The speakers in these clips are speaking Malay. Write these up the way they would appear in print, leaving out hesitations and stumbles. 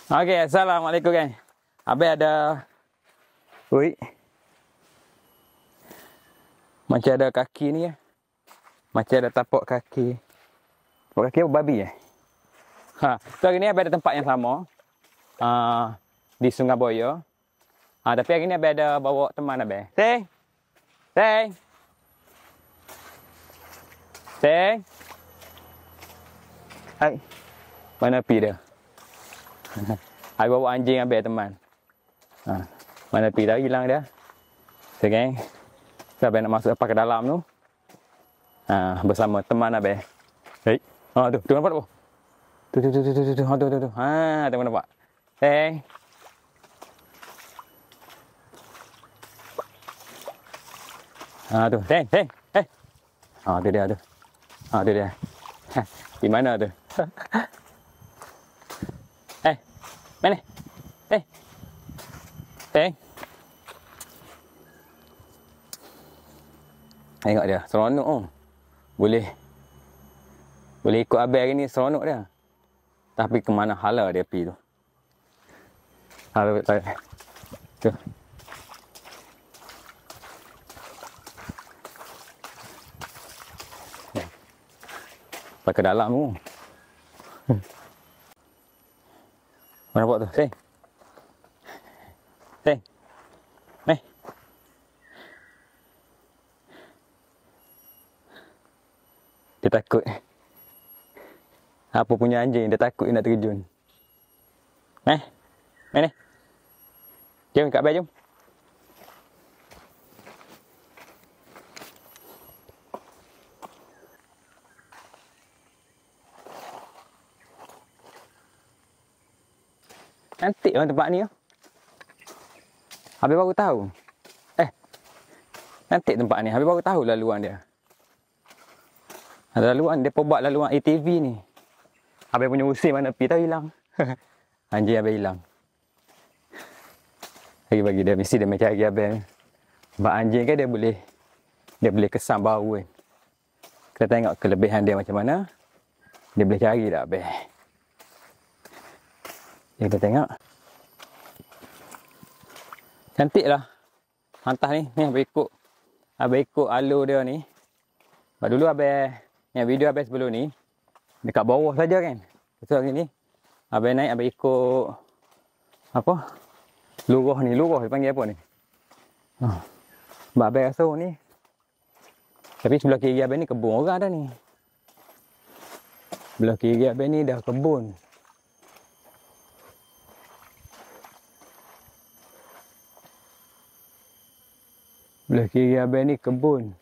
Okey, assalamualaikum kan. Abang ada ui. Macam ada kaki ni ya. Macam ada tapak kaki. Tapak kaki apa babi ya? So hari ni abang ada tempat yang sama. Di Sungai Buaya. Tapi hari ni abang ada bawa teman abang. Teng. Teng. Teng. Hai. Mana pi dia? Ai bawa anjing abang teman. Mana pi dah hilang dia. So geng. So abang nak masuk apa ke dalam tu. Bersama teman abang. Hei. Tu nampak tak? Tu. Tengok nampak. Hey. Tu. Hey. Tu dia tu. Tu dia. Di mana tu? Mana? Tengok dia, seronok oh. Boleh ikut abang hari ni, seronok dia. Tapi ke mana hala dia pergi tu. Tu. Pakai dalam tu. Mana buat tu? Teng. Dia takut. Apa punya anjing, dia takut nak terjun. Mana? Jom kat abang, jom. Cantik orang tempat ni. Habis baru tahu. Cantik tempat ni. Habis baru tahu laluan dia. Laluan dia buat laluan ATV ni. Habis punya usin mana pi tahu hilang. Anjing habis hilang. Bagi dia mesti dia mencari abang. Sebab anjing kan dia boleh kesan bau kan. Kita tengok kelebihan dia macam mana. Dia boleh cari dah abang. Kita tengok. Cantik lah. Hantar ni abang ikut alur dia ni. Sebab dulu abang, yang video abang sebelum ni, dekat bawah saja kan. So hari ni, abang naik, abang ikut apa? Lurah dia panggil apa ni? Sebab abang rasa ni. Tapi sebelah kiri abang ni kebun orang dah ni. Sebelah kiri abang ni dah kebun. Belah kiri abang ni kebun.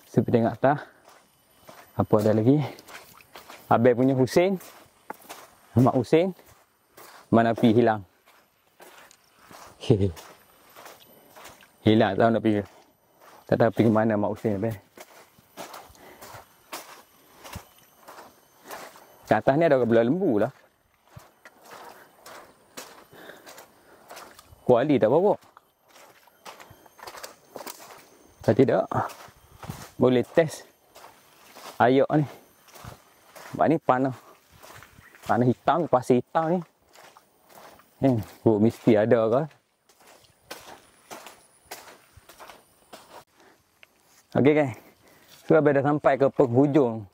Seperti tengok atas. Apa ada lagi? Abang punya Husin. Mak Husin. Mana pi hilang. Hilang, tak tahu nak pergi. Tak tahu pergi mana Mak Husin abang. Kat atas ni ada belah lembu lah. Kuali tak bawa. Tak tidak. Boleh test air ni. Sebab ni panah. Panah hitam, pasir hitam ni. Mesti ada ke? Okey kan. So abang dah sampai ke penghujung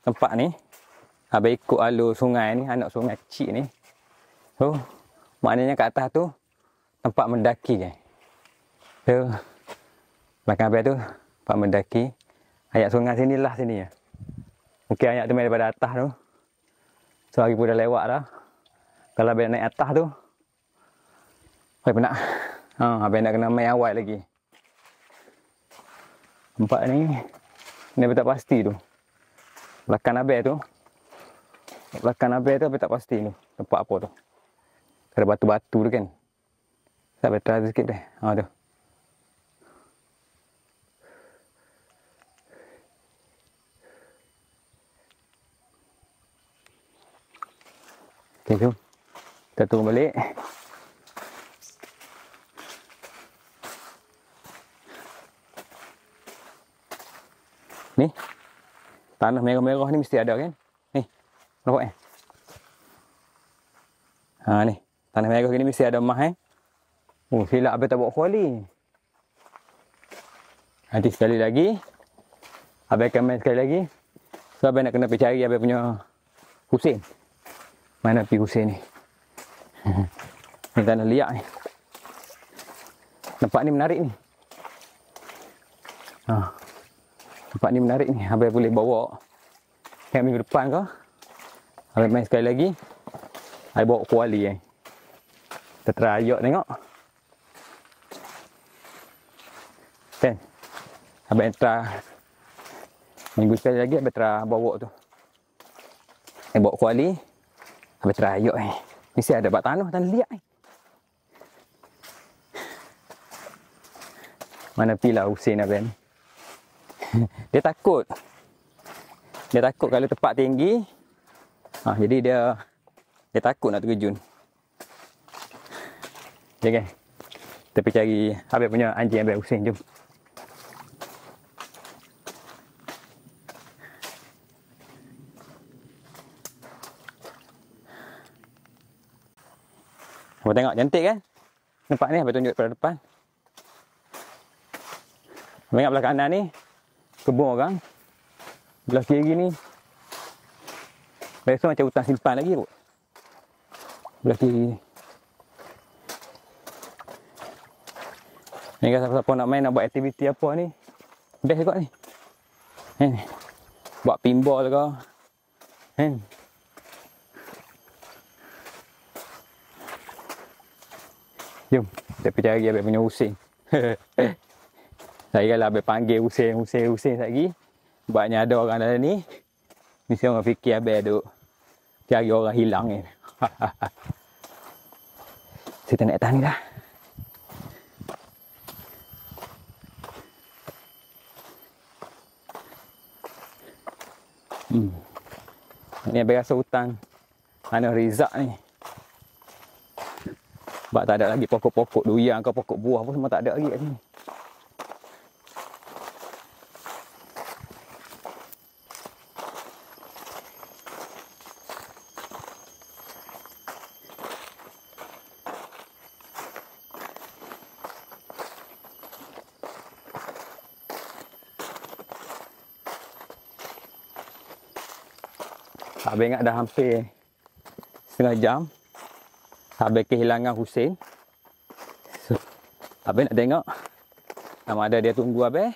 tempat ni. Abang ikut alur sungai ni, anak sungai kecil ni. So maknanya kat atas tu tempat mendaki kan. So belakang abang tu tempat mendaki. Ayat sungai sini lah sini ya. Mungkin ayat tu main daripada atas tu. So hari pun dah lewat dah. Kalau abang naik atas tu, abang nak abang nak kena main awal lagi. Tempat ni abang tak pasti tu. Belakang abang tu abang tak pasti tu. Tempat apa tu. Ada batu-batu tu kan. Abang try sikit deh. Tu. Okay, jom. Kita turun balik. Ni. Tanah merah-merah ni mesti ada kan? Ni. Nampak Ha ni. Tanah merah gini mesti ada emas Oh, silap abang tak bawa kuali. Nanti sekali lagi. Abang akan main sekali lagi. So abang nak kena pergi cari abang punya Husin. Mana pergi Husin ni? Ni tanah liat ni. Nampak ni menarik ni. Ha. Nampak ni menarik ni. Abang boleh bawa camp minggu depan ke. Abang main sekali lagi. Abang bawa kuali Kita try ayok tengok. Kan? Abang try. Minggu sekali lagi abang try bawa tu. Bawa kuali. Abang try ayok Mesti ada bak tanah liat Mana pilah Husin abang ni. Dia takut. Dia takut kalau tempat tinggi. Jadi dia takut nak terjun. Okay, kita pergi cari abang punya anjing abang Husin. Jom. Abang tengok cantik kan? Nampak ni abang tunjuk pada depan. Abang ingat belah kanan ni kebun orang. Belah kiri ni biasa macam hutan simpan lagi kot. Belah kiri ni. Ni kan siapa-siapa nak main nak buat aktiviti apa ni. Best kot ni. Buat pinball ke. Jom, kita pergi cari abang punya Husin. Saya kalau abang panggil Husin lagi. Sebabnya ada orang dalam ni. Mesti orang fikir abang duk cari orang hilang ni. Kita naik atas ni dah. Ni abang rasa hutan mana Rizak ni. Sebab tak ada lagi pokok-pokok durian ke pokok buah pun semua tak ada lagi kat sini. Abang ingat dah hampir setengah jam. Abang kehilangan Husin. So, abang nak tengok sama ada dia tunggu abang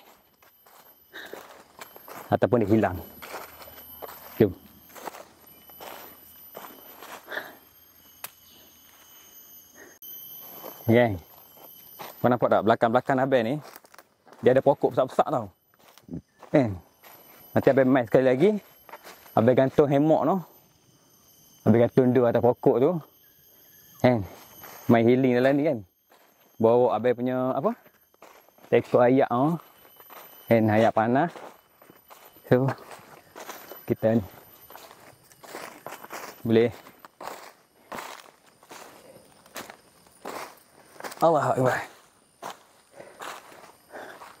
ataupun dia hilang. Jom. Okay. Kau nampak tak belakang-belakang abang ni? Dia ada pokok besar-besar tau. Nanti abang main sekali lagi. Abang gantung hemok tu. Abang gantung dua atas pokok tu. Main healing dalam ni kan. Bawa abang punya apa? Tekuk ayak tu. Ayak panas. So, kita ni boleh. Allahu Akbar.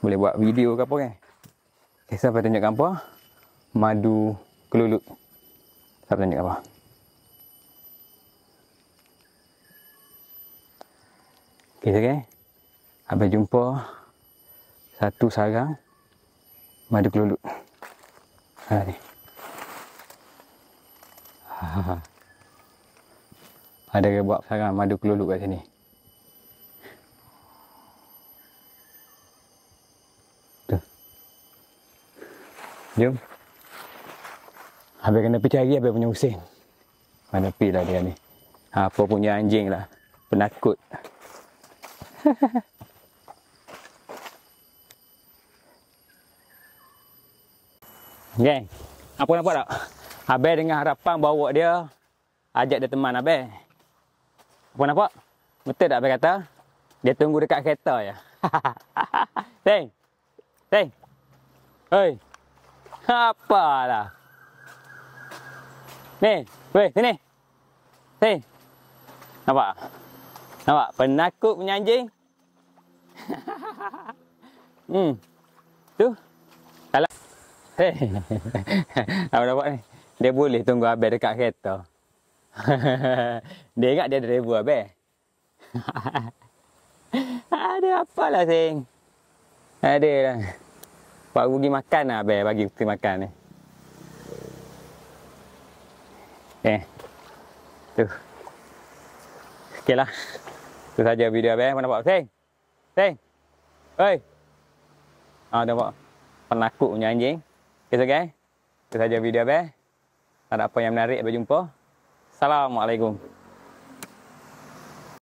Boleh buat video ke apa kan? Okay, siapa tunjuk apa? Madu kelulut. Siapa tunjuk apa? Okay. Abang jumpa satu sarang madu kelulut. Ni. Ada yang buat sarang madu kelulut kat sini. Tuh. Jom. Abang kena pergi cari abang punya Husin. Mana pergi lah dia ni. Apa punya anjing lah. Penakut. Geng, apa nampak tak? Abang dengan harapan bawa dia, ajak dia teman abang. Apa nampak? Betul tak abang kata? Dia tunggu dekat kereta je. Teng. Teng. Hei. Apalah. Ni, weh, sini. Sini. Nampak? Nampak? Penakut punya anjing. Tu. Kalau apa nampak ni? Dia boleh tunggu abang dekat kereta. Dia ingat dia driver abang. Ada apalah sing. Ada lah. Pak pergi makan lah abang, bagi pergi makan ni. Tu. Okeylah. Tu saja video abang. Mana nampak sing? Sing. Oi. Nampak. Penakut punya anjing. Okey so guys. Tu saja video abang. Tak ada apa yang menarik, sampai jumpa. Assalamualaikum.